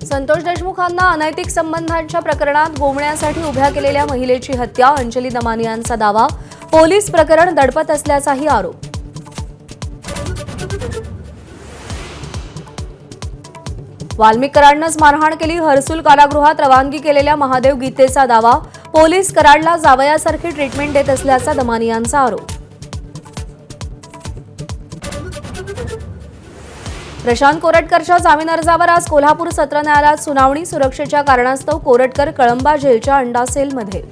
संतोष देशमुखांना अनैतिक संबंधांच्या प्रकरणात गोवण्यासाठी उभ्या केलेल्या महिलेची हत्या, अंजली दमानी यांचा दावा. पोलीस प्रकरण दडपत असल्याचाही आरोप. वाल्मिक कराडनंच मारहाण केली, हर्सुल कारागृहात रवानगी केलेल्या महादेव गीतेचा दावा. पोलीस कराडला जावयासारखी ट्रीटमेंट देत असल्याचा दमानी यांचा आरोप. प्रशांत कोरटकरच्या जामीन अर्जावर आज कोल्हापूर सत्र न्यायालयात सुनावणी. सुरक्षेच्या कारणास्तव कोरटकर कळंबा जेलच्या अंडा सेलमध्ये.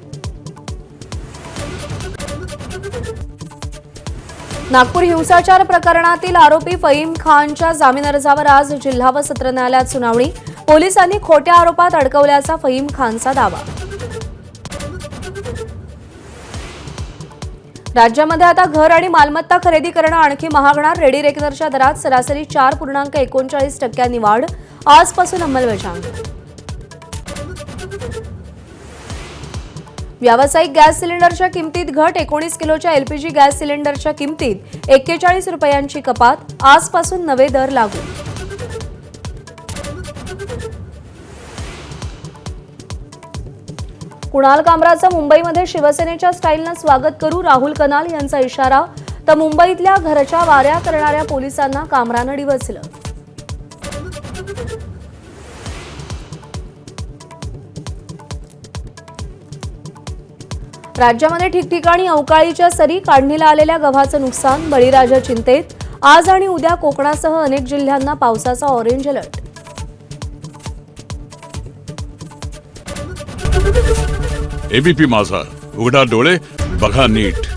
नागपूर हिंसाचार प्रकरणातील आरोपी फहीम खानच्या जामीन अर्जावर आज जिल्हा व सत्र न्यायालयात सुनावणी. पोलिसांनी खोट्या आरोपात अडकवल्याचा फहीम खानचा दावा. राज्यामध्ये आता घर आणि मालमत्ता खरेदी करणं आणखी महागणार. रेडी रेकनरच्या दरात सरासरी 4.39% वाढ. आजपासून अंमलबजावणी. व्यावसायिक गॅस सिलेंडरच्या किमतीत घट. 19 किलोच्या एलपीजी गॅस सिलेंडरच्या किमतीत 41 रुपयांची कपात. आजपासून नवे दर लागू. कुणाल कामराचं मुंबईमध्ये शिवसेनेच्या स्टाईलनं स्वागत करू, राहुल कनाल यांचा इशारा. तर मुंबईतल्या घरच्या वाऱ्या करणाऱ्या पोलिसांना कामरानं डिवचलं. राज्यामध्ये ठिकठिकाणी अवकाळीच्या सरी. काढणीला आलेल्या गव्हाचं नुकसान. बळीराजा चिंतेत. आज आणि उद्या कोकणासह अनेक जिल्ह्यांना पावसाचा ऑरेंज अलर्ट. एबीपी माझा, उघडा डोळे बघा नीट.